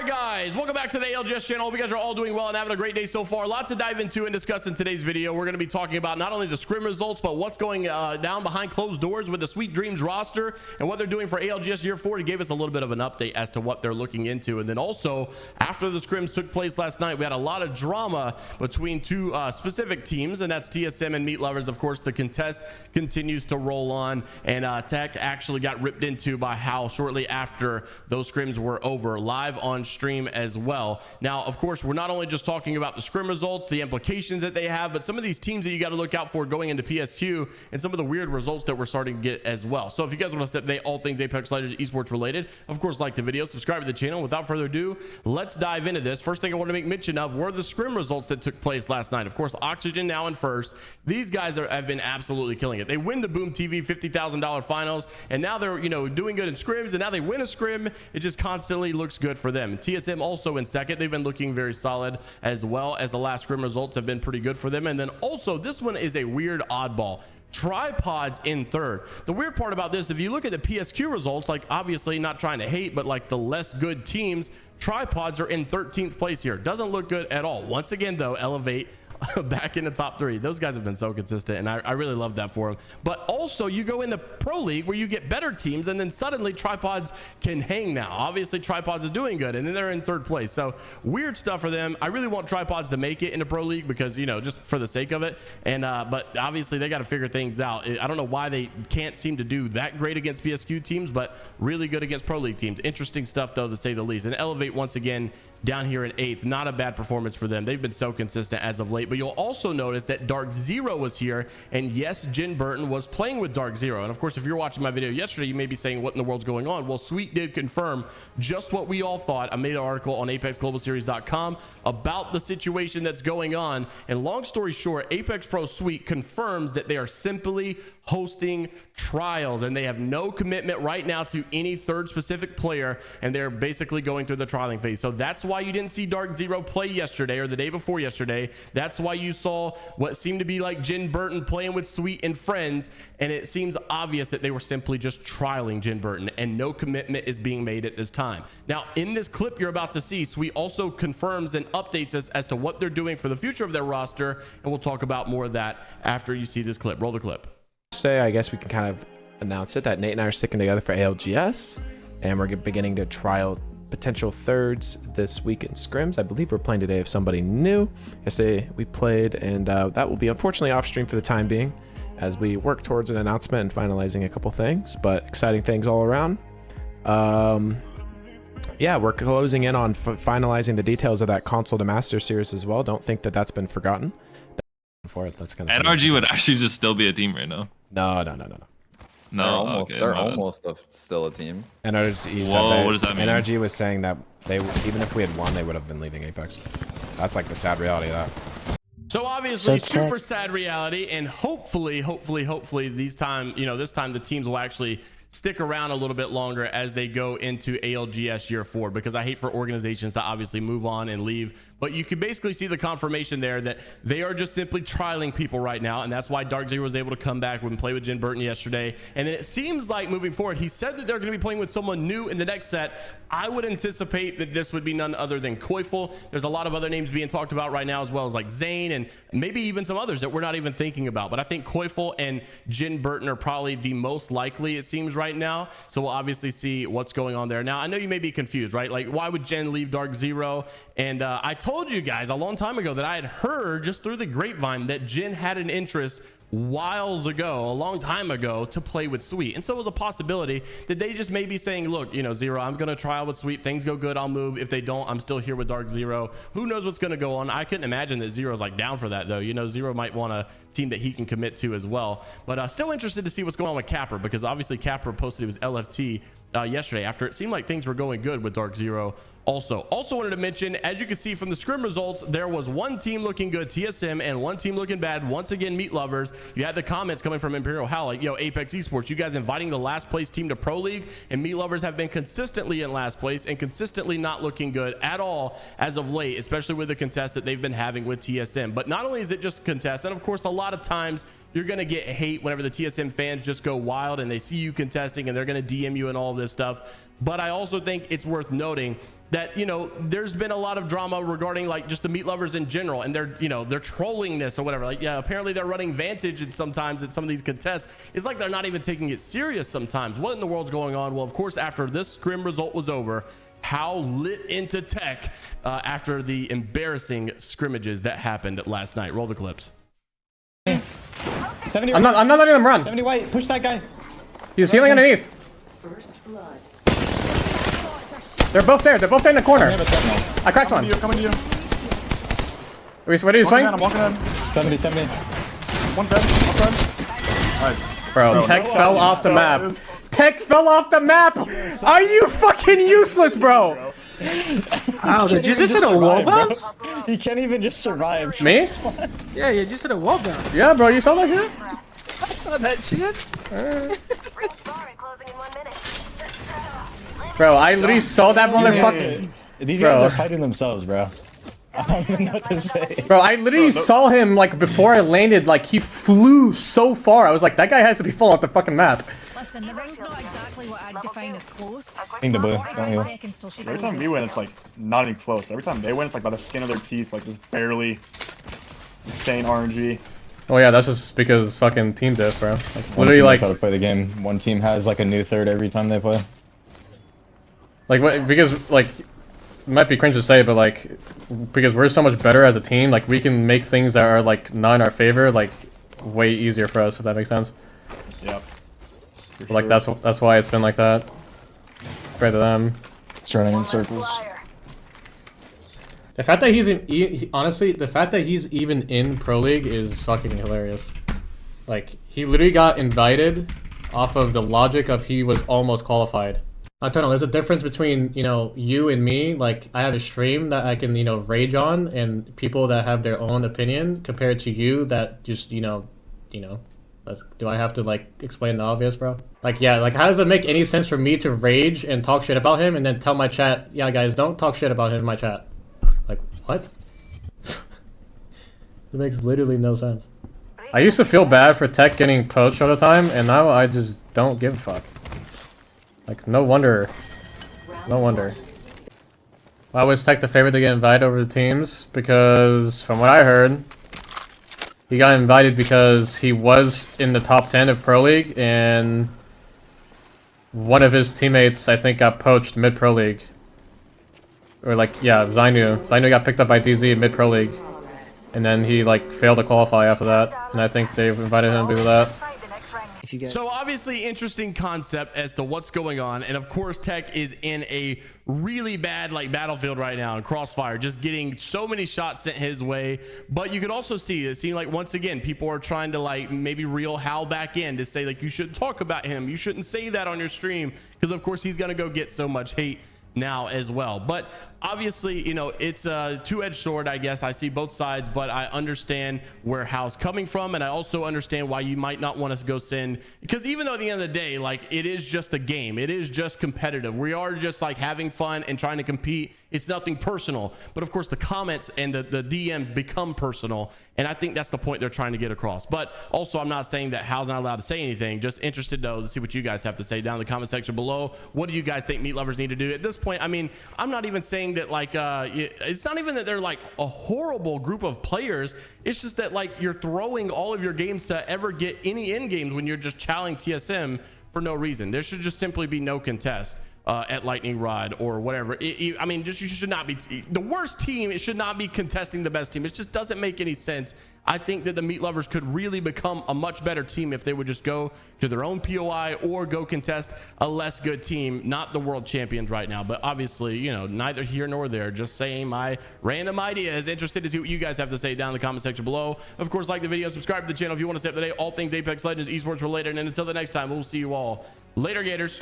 right, guys, welcome back to the ALGS channel. Hope you guys are all doing well and having a great day so far. A lot to dive into and discuss in today's video. We're going to be talking about not only the scrim results, but what's going down behind closed doors with the Sweetdreams roster and what they're doing for ALGS Year 4 to give us a little bit of an update as to what they're looking into. And then also, after the scrims took place last night, we had a lot of drama between two specific teams, and that's TSM and Meat Lovers. Of course, the contest continues to roll on, and Teq actually got ripped into by Hal shortly after those scrims were over, live on stream as well. Now, of course, we're not only just talking about the scrim results, the implications that they have, but some of these teams that you got to look out for going into PSQ and some of the weird results that we're starting to get as well. So if you guys want to step today all things Apex Legends esports related, of course, like the video, subscribe to the channel. Without further ado, let's dive into this. First thing I want to make mention of were the scrim results that took place last night. Of course, Oxygen now in first. These guys have been absolutely killing it. They win the Boom TV $50,000 finals, and now they're doing good in scrims, and now they win a scrim. It just constantly looks good for them. TSM also in second. They've been looking very solid, as well as the last scrim results have been pretty good for them. And then also, this one is a weird oddball. Tripods in third. The weird part about this, if you look at the PSQ results, like obviously not trying to hate, but like the less good teams, Tripods are in 13th place here. Doesn't look good at all. Once again though, Elevate back in the top 3. Those guys have been so consistent, and I really love that for them. But also, you go into Pro League where you get better teams, and then suddenly Tripods can hang now. Obviously, Tripods is doing good, and then they're in 3rd place. So weird stuff for them. I really want Tripods to make it into Pro League because, just for the sake of it. And but obviously, they got to figure things out. I don't know why they can't seem to do that great against PSQ teams, but really good against Pro League teams. Interesting stuff, though, to say the least. And Elevate, once again, down here in 8th. Not a bad performance for them. They've been so consistent as of late. But you'll also notice that Dark Zero was here, and yes, Jin Burton was playing with Dark Zero. And of course, if you're watching my video yesterday, you may be saying, what in the world's going on? Well, Sweet did confirm just what we all thought. I made an article on apexglobalseries.com about the situation that's going on, and long story short, Apex Pro Sweet confirms that they are simply hosting trials, and they have no commitment right now to any third specific player, and they're basically going through the trialing phase. So that's why you didn't see Dark Zero play yesterday or the day before yesterday. That's why you saw what seemed to be like Jin Burton playing with Sweet and friends, and it seems obvious that they were simply just trialing Jin Burton, and no commitment is being made at this time. Now, in this clip you're about to see, Sweet also confirms and updates us as to what they're doing for the future of their roster, and we'll talk about more of that after you see this clip. Roll the clip. Today, I guess we can kind of announce it that Nate and I are sticking together for ALGS, and we're beginning to trial potential thirds this week in scrims. I believe we're playing today if somebody new. Yesterday we played, and that will be unfortunately off stream for the time being as we work towards an announcement and finalizing a couple things, but exciting things all around. Yeah, we're closing in on finalizing the details of that console to master series as well. Don't think that that's been forgotten. For it, that's kind of NRG would actually just still be a team right now. No. They're almost still a team. NRG Whoa, what does that mean? NRG was saying that they, even if we had won, they would have been leaving Apex. That's like the sad reality of that. So obviously, super sad reality, and hopefully this time the teams will actually stick around a little bit longer as they go into ALGS Year 4, because I hate for organizations to obviously move on and leave. But you can basically see the confirmation there that they are just simply trialing people right now, and that's why Dark Zero was able to come back and play with Jin Burton yesterday. And then it seems like moving forward, he said that they're going to be playing with someone new in the next set. I would anticipate that this would be none other than Koifel. There's a lot of other names being talked about right now, as well as like Zane and maybe even some others that we're not even thinking about. But I think Koifel and Jin Burton are probably the most likely, it seems, right now. So we'll obviously see what's going on there. Now, I know you may be confused, right? Like, why would Jin leave Dark Zero? And I told you guys a long time ago that I had heard just through the grapevine that Jin had an interest a long time ago, to play with Sweet. And so it was a possibility that they just may be saying, look, Zero, I'm going to try out with Sweet. Things go good, I'll move. If they don't, I'm still here with Dark Zero. Who knows what's going to go on? I couldn't imagine that Zero's like down for that, though. Zero might want a team that he can commit to as well. But still interested to see what's going on with Capper, because obviously Capper posted his LFT yesterday after it seemed like things were going good with Dark Zero. Also wanted to mention, as you can see from the scrim results, there was one team looking good, TSM, and one team looking bad. Once again, Meat Lovers. You had the comments coming from Imperial Hal, like, Apex Esports, you guys inviting the last place team to Pro League, and Meat Lovers have been consistently in last place and consistently not looking good at all as of late, especially with the contest that they've been having with TSM. But not only is it just contest, and of course, a lot of times you're going to get hate whenever the TSM fans just go wild and they see you contesting and they're going to DM you and all this stuff. But I also think it's worth noting that, you know, there's been a lot of drama regarding like just the meat lovers in general, and they're, you know, they're trolling this or whatever. Like, yeah, apparently they're running Vantage, and sometimes at some of these contests, it's like they're not even taking it serious sometimes. What in the world's going on? Well, of course, after this scrim result was over, Hal lit into Teq after the embarrassing scrimmages that happened last night. Roll the clips. 70 I'm not letting them run. 70 white, push that guy. He's healing underneath. They're both there. They're both there in the corner. I cracked one. Coming to you. Ready to swing? I'm walking in. 70, 70. One dead. Nice. Bro, Teq fell off the map. Teq fell off the map. Are you fucking useless, bro? Ow, did you just hit a wall bounce? He can't even just survive. Me? Yeah, you just hit a wall bounce. Yeah, bro. You saw that shit? I saw that shit. Bro, I literally saw that motherfucker. These guys are fighting themselves, bro. I don't even know what to say. Bro, I literally saw him like before I landed. Like he flew so far. I was like, that guy has to be falling off the fucking map. Listen, the ring's not exactly what I'd define as close. King the blue. Every time we win, it's like not even close. But every time they win, it's like by the skin of their teeth, like just barely. Insane RNG. Oh yeah, that's just because fucking team diff, bro. Like, literally, knows like how to play the game. One team has like a new third every time they play. like what? Because like, it might be cringe to say, but like, because we're so much better as a team, like we can make things that are like not in our favor, like way easier for us, if that makes sense. Yep. Like that's why it's been like that. Compared to them. It's running in circles. The fact that he's honestly, the fact that he's even in Pro League is fucking hilarious. Like, he literally got invited off of the logic of he was almost qualified. I don't know, there's a difference between, you know, you and me. Like, I have a stream that I can, you know, rage on, and people that have their own opinion, compared to you that just, you know, do I have to, like, explain the obvious, bro? Like, yeah, like, how does it make any sense for me to rage and talk shit about him and then tell my chat, yeah, guys, don't talk shit about him in my chat? Like, what? It makes literally no sense. I used to feel bad for Teq getting poached all the time, and now I just don't give a fuck. Like, no wonder. No wonder. Why was Teq the favorite to get invited over the teams? Because, from what I heard, he got invited because he was in the top 10 of Pro League, and one of his teammates, I think, got poached mid-Pro League. Or like, yeah, Zainu got picked up by DZ in mid-Pro League. And then he like failed to qualify after that. And I think they've invited him because of that. So obviously interesting concept as to what's going on, and of course Teq is in a really bad like battlefield right now in Crossfire, just getting so many shots sent his way. But you could also see it seemed like once again people are trying to like maybe reel Hal back in to say like you shouldn't talk about him, you shouldn't say that on your stream, because of course he's gonna go get so much hate now as well. But obviously, you know, it's a two-edged sword, I guess. I see both sides, but I understand where Hal's coming from, and I also understand why you might not want us to go send, because even though at the end of the day, like, it is just a game, it is just competitive, we are just like having fun and trying to compete, it's nothing personal. But of course the comments and the DMs become personal, and I think that's the point they're trying to get across. But also, I'm not saying that Hal's not allowed to say anything, just interested to see what you guys have to say down in the comment section below. What do you guys think meat lovers need to do at this point? I mean, I'm not even saying that like it's not even that they're like a horrible group of players, it's just that like you're throwing all of your games to ever get any end games when you're just challenging TSM for no reason. There should just simply be no contest at Lightning Rod or whatever. I mean, just you should not be the worst team. It should not be contesting the best team. It just doesn't make any sense. I think that the meat lovers could really become a much better team if they would just go to their own POI or go contest a less good team, not the world champions right now. But obviously, you know, neither here nor there, just saying my random ideas. Interested to see what you guys have to say down in the comment section below. Of course, like the video, subscribe to the channel if you want to stay up to date, all things Apex Legends, esports related. And until the next time, we'll see you all later, Gators.